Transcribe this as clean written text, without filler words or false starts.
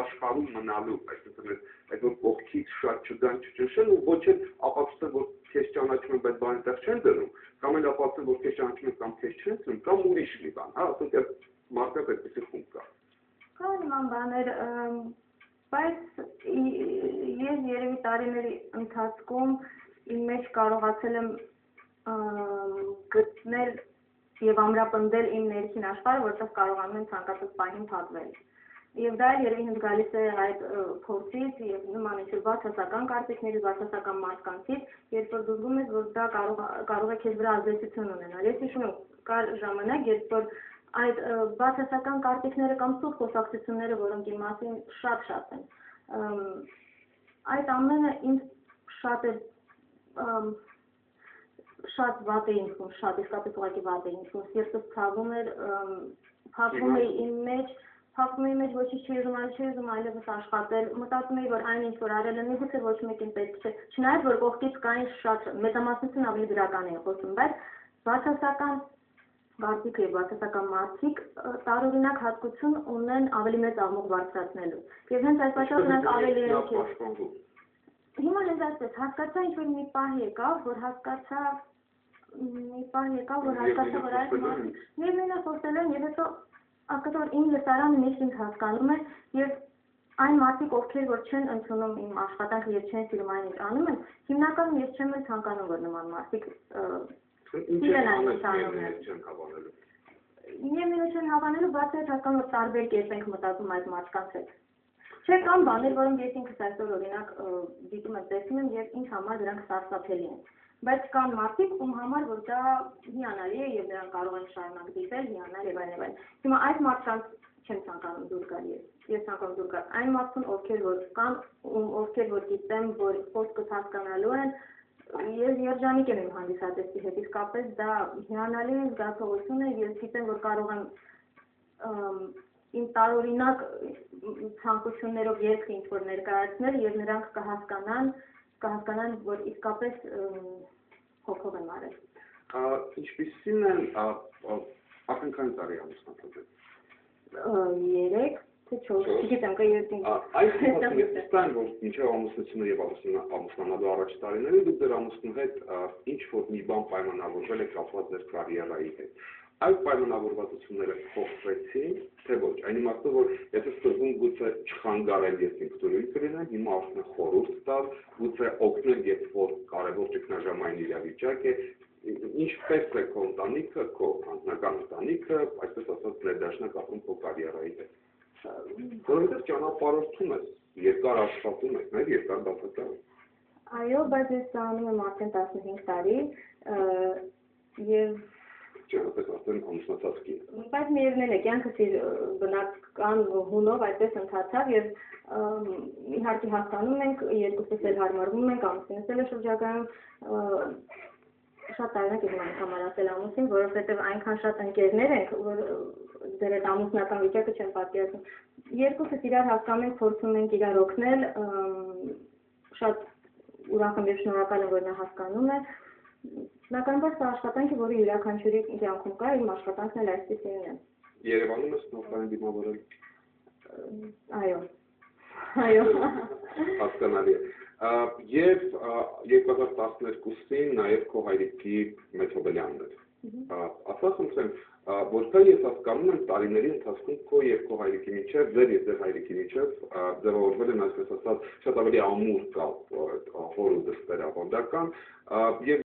աշխարհում մնալու, այսինքն այդ որ կողքից շատ չգան չճնշեն ու ոչ էլ ապացուցեն, որ քեզ ճանաչում են, բայց բան այնտեղ չեն դնում, կամ էլ ապացուցեն, որ քեզ ճանաչում են կամ քեզ չեն դնում, կամ ուրիշ մի բան, հա, ասենք այդ մարդը այդպեսի խումբ կա։ Կա նման բաներ, բայց ես երևի տարիների ընթացքում իմ մեջ կարողացել եմ գտնել եւ ամրապնդել իմ ներքին աշխարհը, որտեղ կարողանում եմ ցանկացած պահին փակվել։ Եվ դա երևի ինձ գալիս է այդ փորձից եւ նման ինչ բացասական կարծիքներից, բացասական մարդկանցից, երբ որ դու զգում ես, որ դա կարող է քեզ վրա ազդեցություն ունենալ։ Ես հիշում եմ, կար ժամանակ, երբ որ այդ բացասական կարծիքները կամ սուր խոսակցությունները, որոնք իմ մասին շատ են, այդ ամենը ինձ շատ վատ էին զգում, շատ իսկապես ուղղակի վատ էին զգում, սիրտս ցավում էր, փակվում էի իմ մեջ, ոչինչ չի ուզում այլևս աշխատել, մտածում էի, որ այն ինչ որ արել եմ, միգուցե ոչ մեկին պետք չէ, չնայած որ կողքից կային շատ մեծամասնություն ավելի դրական էին խոսում, բայց բացասական կարծիքը եւ բացասական մարդիկ տարօրինակ հատկություն ունեն ավելի մեծ աղմուկ բարձրացնելու։ Եվ հենց այս պատճառով նրանք ավելի են քեզ։ Հիմա հենց այսպես հասկացա, ինչ որ մի պահ եկավ, որ հասկացա, որ այդ մարդիկ միևնույնն է խոսել են եւ հետո հասկացա, որ իմ լսարանը միշտ ինձ հասկանում է եւ այն մարդիկ, ովքեր որ չեն ընդունում իմ աշխատանքը եւ չեն սիրում այն ինչ անում են, հիմնականում ես չեմ էլ ցանկանում, որ նման մարդիկ Միևնույնն չեն հավանելու, բացի այդ հասկանում որ տարբեր կերպ ենք մտածում այդ մարդկանց հետ։ Չէ, կան բաներ, որոնք ես ինքս այսօր օրինակ դիտում եմ, տեսնում եմ եւ ինձ համար դրանք սարսափելի են։ Բայց կան մարդիկ, ում համար որ դա հիանալի է եւ նրանք կարող են շարունակ դիտել, հիանալ եւ այլն։ Հիմա այդ մարդկանց չեմ ցանկանում դուր գալ ես ցանկանում դուր գալ այն մարդուն, ովքեր որ կան, ովքեր որ գիտեմ, որ խոսքը հասկանալու են, ես երջանիկ եմ իմ հանդիսատեսի հետ, իսկապես դա հիանալի զգացողություն է, ես գիտեմ, որ կարող եմ իմ տարօրինակ ցանկություններով երգը ինչ-որ ներկայացնել եւ նրանք կհասկանան, որ իսկապես հոգով եմ արել։ Ինչպիսին են արդեն քանի տարի ամուսնացած եք։ 3, թե 4, չգիտեմ, այս ստան, որ մինչև ամուսնությունը եւ ամուսնանալու առաջ տարիները դուք ձեր ամուսնու հետ ինչ-որ մի բան պայմանավորվել եք կապված ձեր կարիերայի հետ։ Այդ պայմանավորվածությունները փոխվեցին, թե ոչ, այն իմաստով, որ եթե սկզբում գուցե չխանգարել ես ինքնուրույն կլինեմ, հիմա արդեն խորհուրդ տալ, գուցե օգնել, երբ որ կարևոր ճգնաժամային իրավիճակ է, ինչպես է քո ընտանիքը, քո անձնական ընտանիքը, այսպես ասած ներդաշնակ ապրում քո կարիերայի հետ։ Որովհետև ճանապարհորդում ես, երկար աշխատում ես, նաև երկար բացակայում։ Այո, բայց ես անում եմ արդեն 15 տարի եւ Չնայած արդեն ամուսնացած կին։ Բայց միևնույն է, կյանքս իր բնական հունով այդպես ընթացավ եւ իհարկե հասկանում ենք, երկուսս էլ հարմարվում ենք, ամուսինս էլ է շրջագայում շատ տարիներ եմ անգամ ասել ամուսին, որովհետեւ այնքան շատ ընկերներ ենք, որ դեռ այդ ամուսնական վիճակը չեմ պատկերացնում։ Երկուսս իրար հասկանում ենք, փորձում ենք իրար օգնել, շատ ուրախ եմ եւ շնորհակալ եմ, որ նա հասկանում է։ Բնականաբար սա աշխատանք է, որը յուրաքանչյուրի կյանքում կա, իմ աշխատանքն էլ այսպիսին է։ Երևանում ես նորմալ դիմավորել։ Այո։ Հասկանալի է։ Եվ 2012-ին նաև քո հայրիկի մեծ հոբելյանն էր։ Ասած ունեմ, որքան ես հասկանում եմ, տարիների ընթացքում քո եւ քո հայրիկի միջեւ, ձեր եւ ձեր հայրիկի միջեւ ձևավորվել են այսպես ասած շատ ավելի ամուր կապ, հոր ու դստերավանդական, եւ